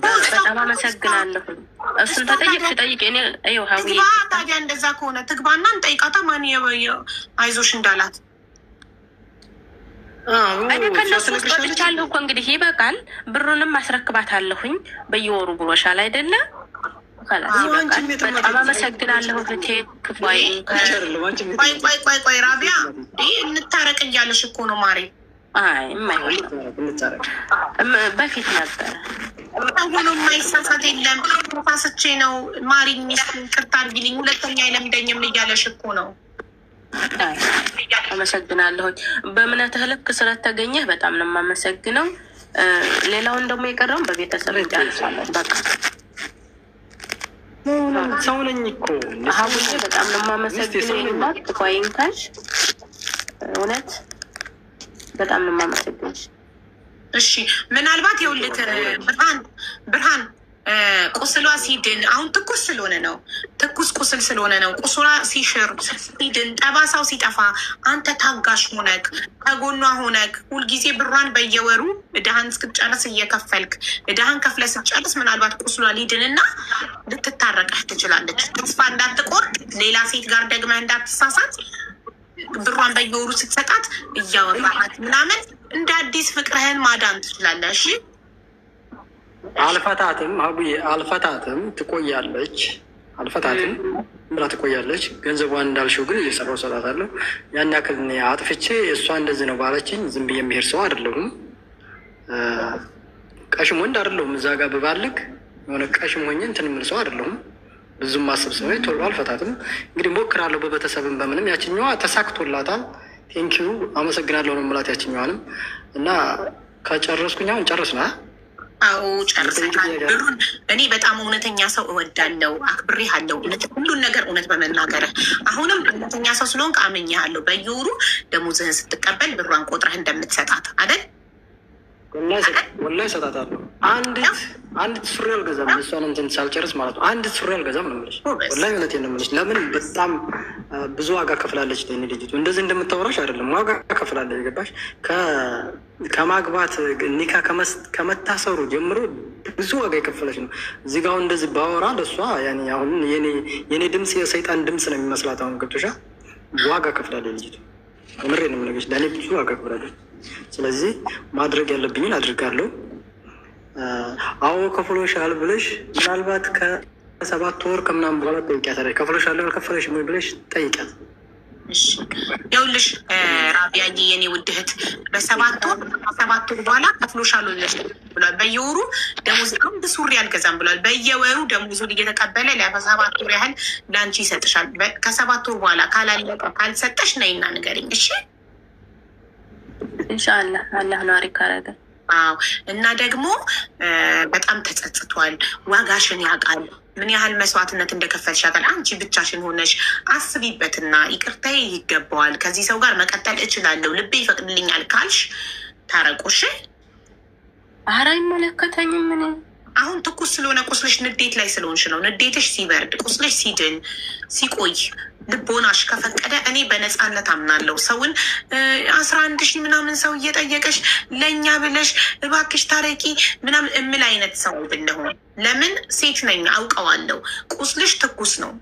በጣም አመሰግናለሁ። እሱን ተጠይቅ እኔ ይኸው ሀቡዬ ታዲያ እንደዛ ከሆነ ትግባና እንጠይቃታ ማን አይዞሽ እንዳላት። እኔ ከነሱ ውስጥ ወጥቻለሁ እኮ እንግዲህ ይበቃል። ብሩንም አስረክባታለሁኝ በየወሩ ብሎሻል አይደለ? በጣም አመሰግናለሁ እህቴ። ቆይ ራቢያ እንታረቅ እያለሽ እኮ ነው ማሬ። አይ በፊት ነበረ ሆኖ የማይሳሳት የለም። ተሳስቼ ነው ማሪ ቅርታ አድርጊልኝ፣ ሁለተኛ አይለምደኝም እያለሽ እኮ ነው። አመሰግናለሁኝ። በእምነትህ ልክ ስለተገኘህ በጣም ነው የማመሰግነው። ሌላውን ደግሞ የቀረውን በቤተሰብ እንጨርሳለን። በቃ ሰው ነኝ እኮ ሀቡዬ በጣም ነው የማመሰግነው። ይናት ኳይንካሽ እውነት በጣም ነው የማመሰግነው። እሺ ምናልባት የውልት ብርሃን ቁስሏ ሲድን አሁን ትኩስ ስለሆነ ነው፣ ትኩስ ቁስል ስለሆነ ነው። ቁስሏ ሲሽር ሲድን ጠባሳው ሲጠፋ አንተ ታጋሽ ሆነክ ከጎኗ ሆነክ ሁልጊዜ ብሯን በየወሩ እዳህን እስክትጨርስ እየከፈልክ እዳህን ከፍለ ስትጨርስ ምናልባት ቁስሏ ሊድንና ልትታረቀህ ትችላለች። ተስፋ እንዳትቆርጥ፣ ሌላ ሴት ጋር ደግመህ እንዳትሳሳት፣ ብሯን በየወሩ ስትሰጣት እያወራሃት ምናምን እንደ አዲስ ፍቅርህን ማዳን ትችላለህ። እሺ አልፈታትም አቡዬ፣ አልፈታትም፣ ትቆያለች። አልፈታትም ብላ ትቆያለች። ገንዘቧን እንዳልሽው ግን እየሰራው ሰጣታለሁ። ያን ያክል እኔ አጥፍቼ እሷ እንደዚህ ነው ባለችኝ ዝም ብዬ የሚሄድ ሰው አይደለሁም። ቀሽም ወንድ አይደለሁም። እዛ ጋር ብባልግ የሆነ ቀሽም ሆኜ እንትን የምል ሰው አይደለሁም። ብዙም ማስብ ሰው ቶሎ አልፈታትም። እንግዲህ ሞክራለሁ፣ በቤተሰብም በምንም። ያችኛዋ ተሳክቶላታል። ቴንኪዩ አመሰግናለሁ ነው የምላት ያችኛዋንም። እና ከጨረስኩኝ አሁን ጨርስና አዎ ጨርሰናል። ብሩን እኔ በጣም እውነተኛ ሰው እወዳለሁ፣ አክብሬሃለሁ። ሁሉን ነገር እውነት በመናገርህ አሁንም እውነተኛ ሰው ስለሆንክ አምኜሃለሁ። በየወሩ ደሞዝህን ስትቀበል ብሯን ቆጥረህ እንደምትሰጣት አይደል? ወላሂ እሰጣታለሁ። አንዲት ሱሪ አልገዛም፣ እሷን እንትን ሳልጨርስ ማለት ነው። አንዲት ሱሪ አልገዛም ነው የምልሽ። ወላሂ እውነቴን ነው የምልሽ። ለምን በጣም ብዙ ዋጋ ከፍላለች። ለእኔ ልጅቱ እንደዚህ እንደምታወራሽ አይደለም፣ ዋጋ ከፍላለች። ገባሽ? ከማግባት ኒካ ከመታሰሩ ጀምሮ ብዙ ዋጋ የከፈለች ነው። እዚህ ጋ አሁን እንደዚህ ባወራ ለእሷ አሁን የኔ ድምፅ የሰይጣን ድምፅ ነው የሚመስላት። አሁን ገብቶሻል? ዋጋ ከፍላለች ልጅቱ። ምሬ ነው የምልሽ። ለእኔ ብዙ ዋጋ ከፍላለች። ስለዚህ ማድረግ ያለብኝን አድርጋለሁ። አዎ ከፍሎሻል ብለሽ ምናልባት ከ7 ወር ከምናምን በኋላ ጠይቂያታለሽ። ከፍሎሻል አልከፈለሽም ወይ ብለሽ ጠይቂያት። ይኸውልሽ ራቢያዬ የኔ ውድ እህት በ7 ወር በኋላ ከፍሎሻል ብሏል። በየወሩ ደሞዝ አንድ ሱሪ አልገዛም ብሏል። በየወሩ ደሞዙን እየተቀበለ ለ7 ወር ያህል ለአንቺ ይሰጥሻል። ከ7 ወር በኋላ ካላለቀ ካልሰጠሽ ነይና ንገሪኝ እሺ። ኢንሻአላህ አላህ ነው አሪፍ ካረገ። አዎ እና ደግሞ በጣም ተጸጽቷል። ዋጋሽን ያውቃል። ምን ያህል መስዋዕትነት እንደከፈልሽ ያውቃል። አንቺ ብቻሽን ሆነሽ አስቢበትና ይቅርታዬ ይገባዋል፣ ከዚህ ሰው ጋር መቀጠል እችላለሁ፣ ልቤ ይፈቅድልኛል ካልሽ ታረቁሽ። ኧረ አይመለከተኝም። ምን አሁን ትኩስ ስለሆነ ቁስልሽ ንዴት ላይ ስለሆንሽ ነው። ንዴትሽ ሲበርድ ቁስልሽ ሲድን ሲቆይ ልቦናሽ ከፈቀደ እኔ በነፃነት አምናለሁ። ሰውን 11,000 ምናምን ሰው እየጠየቀሽ ለእኛ ብለሽ እባክሽ ታረቂ ምናምን እምል አይነት ሰው አይደለሁም። ለምን ሴት ነኝ አውቀዋለሁ። ቁስልሽ ትኩስ ነው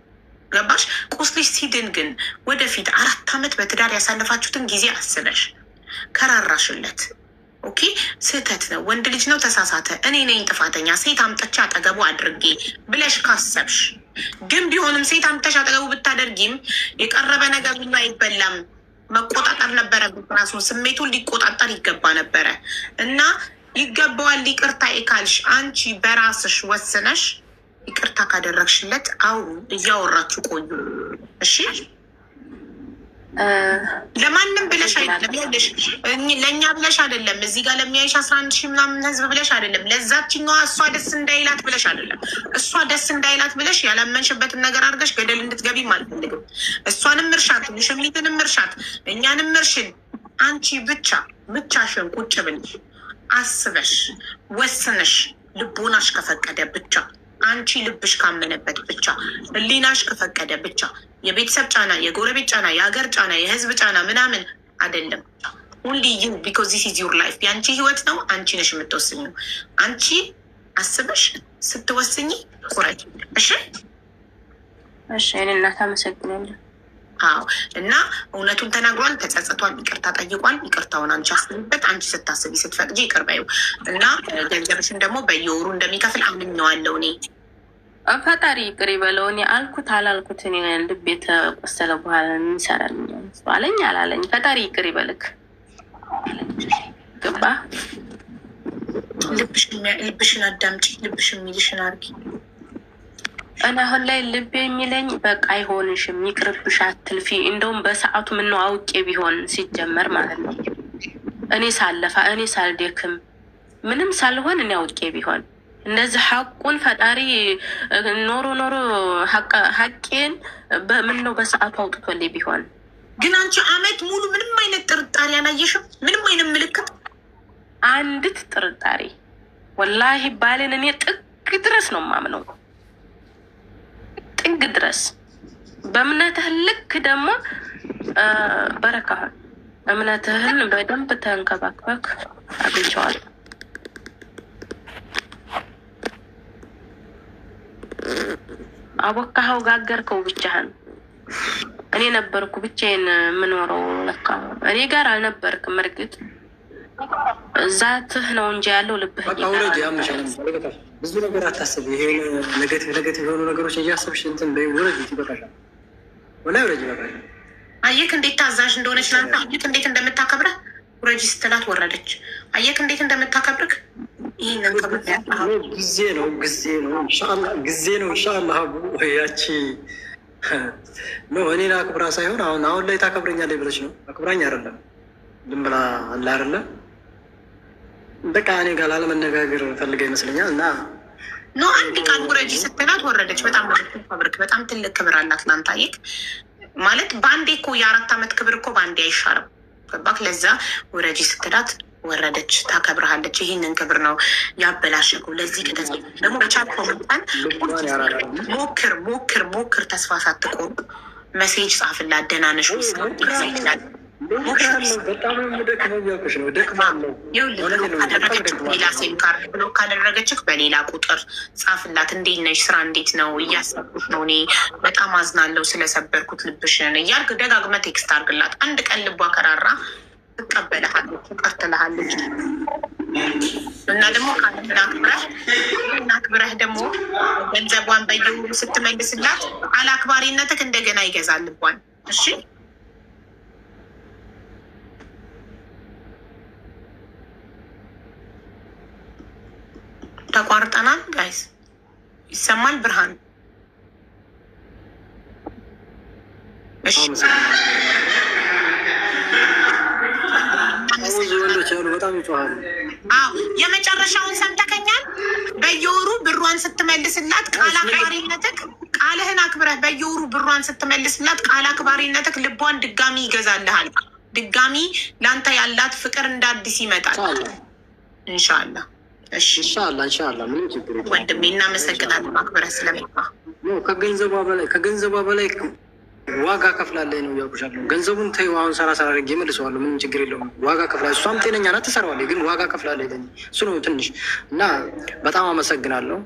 ገባሽ? ቁስልሽ ሲድን ግን ወደፊት 4 ዓመት በትዳር ያሳለፋችሁትን ጊዜ አስበሽ ከራራሽለት ኦኬ ስህተት ነው፣ ወንድ ልጅ ነው፣ ተሳሳተ፣ እኔ ነኝ ጥፋተኛ፣ ሴት አምጠቻ አጠገቡ አድርጌ ብለሽ ካሰብሽ ግን ቢሆንም ሴት አምጠሽ አጠገቡ ብታደርጊም የቀረበ ነገር ሁሉ አይበላም። መቆጣጠር ነበረብሽ። ራሱን ስሜቱን ሊቆጣጠር ይገባ ነበረ እና ይገባዋል። ይቅርታ ካልሽ አንቺ በራስሽ ወስነሽ ይቅርታ ካደረግሽለት አውሩ፣ እያወራችሁ ቆዩ እሺ። ለማንም ብለሽ አይደለም፣ ይኸውልሽ ለእኛ ብለሽ አይደለም፣ እዚህ ጋር ለሚያይሽ 11,000 ምናምን ህዝብ ብለሽ አይደለም፣ ለዛችኛዋ እሷ ደስ እንዳይላት ብለሽ አይደለም። እሷ ደስ እንዳይላት ብለሽ ያላመንሽበትን ነገር አድርገሽ ገደል እንድትገቢም አልፈልግም። እሷንም እርሻት፣ ሽምሊትንም እርሻት፣ እኛንም እርሽን። አንቺ ብቻሽን ቁጭ ብለሽ አስበሽ ወስነሽ ልቦናሽ ከፈቀደ ብቻ አንቺ ልብሽ ካመነበት ብቻ ህሊናሽ ከፈቀደ ብቻ የቤተሰብ ጫና፣ የጎረቤት ጫና፣ የሀገር ጫና፣ የህዝብ ጫና ምናምን አይደለም። ኦንሊ ዩ ቢኮዝ ዚስ ኢዝ ዩር ላይፍ። የአንቺ ህይወት ነው። አንቺ ነሽ የምትወስኝ። አንቺ አስበሽ ስትወስኝ ቁረጭ። እሺ እሺ። እኔ እናት አመሰግናለሁ። አዎ እና እውነቱን ተናግሯል፣ ተጸጽቷል፣ ይቅርታ ጠይቋል። ይቅርታውን አንቺ አስብበት። አንቺ ስታስቢ ስትፈቅጂ ይቅር በይው እና ገንዘብሽን ደግሞ በየወሩ እንደሚከፍል አምኜዋለሁ እኔ። ፈጣሪ ይቅር ይበለው። እኔ አልኩት አላልኩት እኔ ልቤ ተቆሰለ በኋላ የሚሰራል አለኝ አላለኝ። ፈጣሪ ይቅር ይበልክ። ገባ? ልብሽን አዳምጪ፣ ልብሽ የሚልሽን አድርጊ። እኔ አሁን ላይ ልቤ የሚለኝ በቃ አይሆንሽም፣ ይቅርብሽ፣ አትልፊ። እንደውም በሰዓቱ ምነው አውቄ ቢሆን ሲጀመር ማለት ነው እኔ ሳለፋ እኔ ሳልደክም ምንም ሳልሆን እኔ አውቄ ቢሆን እንደዚህ ሐቁን ፈጣሪ ኖሮ ሐቄን በምን ነው በሰዓቱ አውጥቶልኝ ቢሆን። ግን አንቺ አመት ሙሉ ምንም አይነት ጥርጣሬ አላየሽም? ምንም አይነት ምልክት? አንዲት ጥርጣሬ ወላሂ ባልን እኔ ጥግ ድረስ ነው ማምነው፣ ጥግ ድረስ። በእምነትህ ልክ ደግሞ በረካህን እምነትህን በደንብ ተንከባክበክ አግኝቼዋለሁ። አቦካኸው ጋገርከው ብቻህን። እኔ ነበርኩ ብቻዬን የምኖረው። ለካ እኔ ጋር አልነበርክም። እርግጥ ዛትህ ነው እንጂ ያለው ልብህ ብዙ ነገር አታስብ። ይሄ ነገቲቭ የሆኑ ነገሮች እያሰብሽ እንትን ወረጅ ይበቃሻል። ወላሂ ወረጅ ይበቃሻል። አየክ እንዴት ታዛዥ እንደሆነች ላንተ። አየክ እንዴት እንደምታከብረህ። ውረጅ ስትላት ወረደች። አየክ እንዴት እንደምታከብርህ። ይህንን ጊዜ ነው ጊዜ ነው ኢንሻአላህ። ያቺ እኔን አክብራ ሳይሆን አሁን ላይ ታከብረኛለች ብለች ነው። አክብራኝ አይደለም ዝም ብላ አለ አይደለም። በቃ እኔ ጋር ላለመነጋገር ፈልጋ ይመስለኛል። እና አንድ ቃል ውረጅ ስትላት ወረደች። በጣም ብርክ በጣም ትልቅ ክብር አላት ላንተ። አየክ ማለት በአንዴ እኮ የ4 ዓመት ክብር እኮ በአንዴ አይሻርም። ገባክ? ለዛ ውረጅ ስትላት ወረደች። ታከብረሃለች። ይህንን ክብር ነው ያበላሸው። ለዚህ ደግሞ በቻልከው መጠን ሞክር። ተስፋ ሳትቆርጥ መሴጅ ጻፍላት። ደህና ነሽ ወይ? በጣም ደክመው እያልኩሽ ነው። ደክማለሁ። ሌላ ሴም ካርድ ብሎክ ካደረገችህ በሌላ ቁጥር ጻፍላት። እንዴት ነሽ? ስራ እንዴት ነው? እያሰብኩት ነው። እኔ በጣም አዝናለሁ ስለሰበርኩት ልብሽን እያልክ ደጋግመህ ቴክስት አድርግላት። አንድ ቀን ልቧ ከራራ ትቀበልሃለች፣ ትቀርትልሃለች። እና ደግሞ አክብረህ ደግሞ ገንዘቧን በየወሩ ስትመልስላት አለአክባሪነትህ እንደገና ይገዛል ልቧን። እሺ ተቋርጠናል ጋይስ። ይሰማል ብርሃን? እሺ በጣም ይጮሃሉ። የመጨረሻውን ሰምተከኛል። በየወሩ ብሯን ስትመልስላት ቃል አክባሪነትህ፣ ቃልህን አክብረህ በየወሩ ብሯን ስትመልስላት ቃል አክባሪነትህ ልቧን ድጋሚ ይገዛልሃል። ድጋሚ ለአንተ ያላት ፍቅር እንደ አዲስ ይመጣል። ኢንሻላህ። እሺ ኢንሻላህ። ምንም ችግር የለም ወንድሜ፣ እናመሰግናለን አክብረህ ስለመጣ። ከገንዘቧ በላይ ዋጋ ከፍላለች ነው እያልኩሻለሁ። ገንዘቡን ተይው፣ አሁን ሰራ አድርጌ መልሰዋለሁ። ምንም ችግር የለውም። ዋጋ ከፍላለች። እሷም ጤነኛ ናት፣ ትሰራዋለች። ግን ዋጋ ከፍላለች። እሱ ነው ትንሽ እና በጣም አመሰግናለሁ።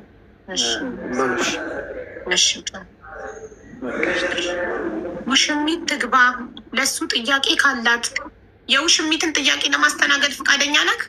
ውሽሚት ትግባ። ለሱ ጥያቄ ካላት የውሽሚትን ጥያቄ ለማስተናገድ ፈቃደኛ ነህ?